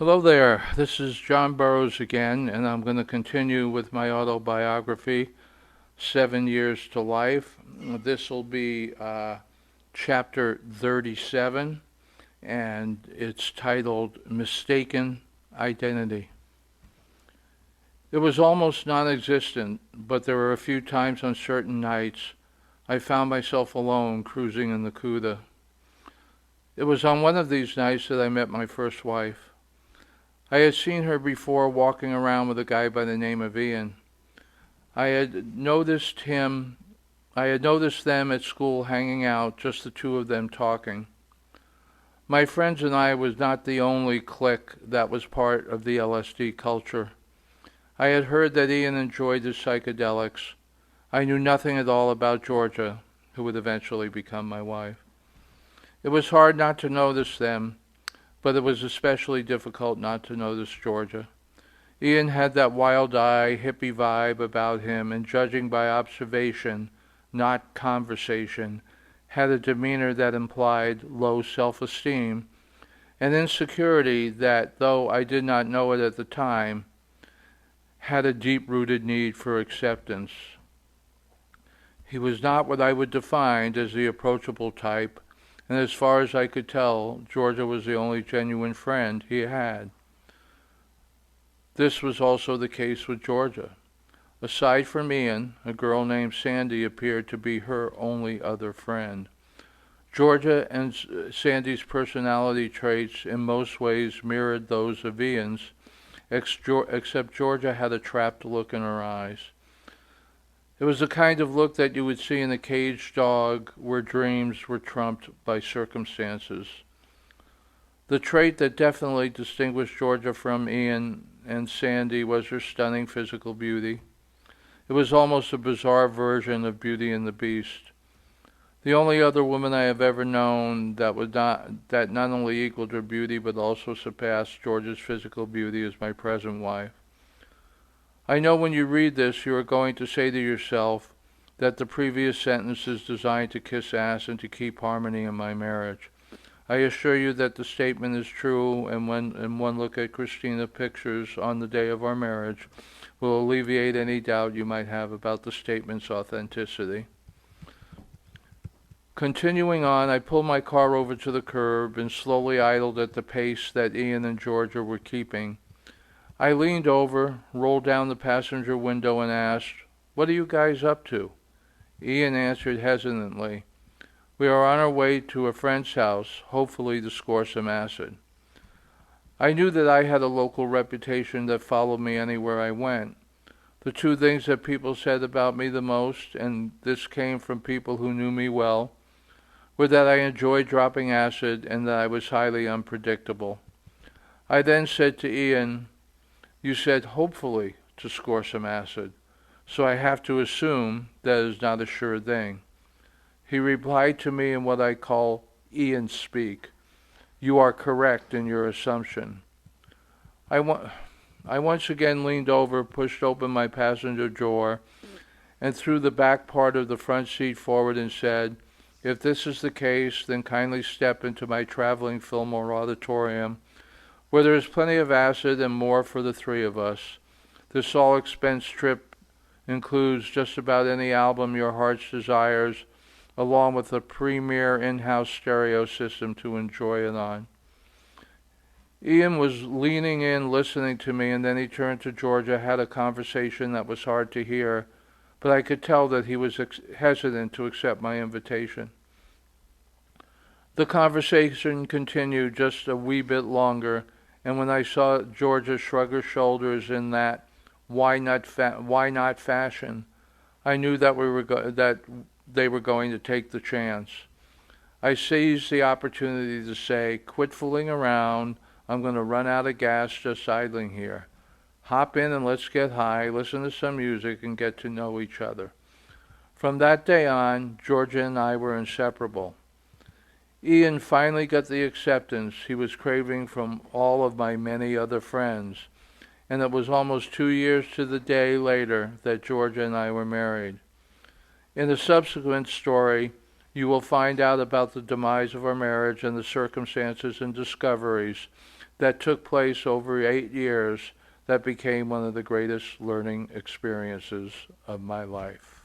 Hello there, this is John Burroughs again, and I'm going to continue with my autobiography, 7 Years to Life. This will be chapter 37, and it's titled Mistaken Identity. It was almost non-existent, but there were a few times on certain nights I found myself alone cruising in the Cuda. It was on one of these nights that I met my first wife. I had seen her before walking around with a guy by the name of Ian. I had noticed them at school hanging out, just the two of them talking. My friends and I was not the only clique that was part of the LSD culture. I had heard that Ian enjoyed his psychedelics. I knew nothing at all about Georgia, who would eventually become my wife. It was hard not to notice them, but it was especially difficult not to notice Georgia. Ian had that wild-eye, hippie vibe about him, and judging by observation, not conversation, had a demeanor that implied low self-esteem, and insecurity that, though I did not know it at the time, had a deep-rooted need for acceptance. He was not what I would define as the approachable type, and as far as I could tell, Georgia was the only genuine friend he had. This was also the case with Georgia. Aside from Ian, a girl named Sandy appeared to be her only other friend. Georgia and Sandy's personality traits in most ways mirrored those of Ian's, except Georgia had a trapped look in her eyes. It was the kind of look that you would see in a caged dog where dreams were trumped by circumstances. The trait that definitely distinguished Georgia from Ian and Sandy was her stunning physical beauty. It was almost a bizarre version of Beauty and the Beast. The only other woman I have ever known that not only equaled her beauty but also surpassed Georgia's physical beauty is my present wife. I know when you read this you are going to say to yourself that the previous sentence is designed to kiss ass and to keep harmony in my marriage. I assure you that the statement is true, and when one look at Christina pictures on the day of our marriage will alleviate any doubt you might have about the statement's authenticity. Continuing on, I pulled my car over to the curb and slowly idled at the pace that Ian and Georgia were keeping. I leaned over, rolled down the passenger window, and asked, "What are you guys up to?" Ian answered hesitantly, "We are on our way to a friend's house, hopefully to score some acid." I knew that I had a local reputation that followed me anywhere I went. The two things that people said about me the most, and this came from people who knew me well, were that I enjoyed dropping acid and that I was highly unpredictable. I then said to Ian, "You said hopefully to score some acid, so I have to assume that is not a sure thing." He replied to me in what I call Ian speak, "You are correct in your assumption." I once again leaned over, pushed open my passenger door, and threw the back part of the front seat forward and said, "If this is the case, then kindly step into my traveling Fillmore auditorium, where there is plenty of acid and more for the three of us. This all-expense trip includes just about any album your heart desires, along with a premier in-house stereo system to enjoy it on." Ian was leaning in, listening to me, and then he turned to Georgia, had a conversation that was hard to hear, but I could tell that he was hesitant to accept my invitation. The conversation continued just a wee bit longer, and when I saw Georgia shrug her shoulders in that why not fashion, I knew that they were going to take the chance. I seized the opportunity to say, "Quit fooling around. I'm going to run out of gas just idling here. Hop in and let's get high, listen to some music, and get to know each other." From that day on, Georgia and I were inseparable. Ian finally got the acceptance he was craving from all of my many other friends, and it was almost 2 years to the day later that Georgia and I were married. In the subsequent story, you will find out about the demise of our marriage and the circumstances and discoveries that took place over 8 years that became one of the greatest learning experiences of my life.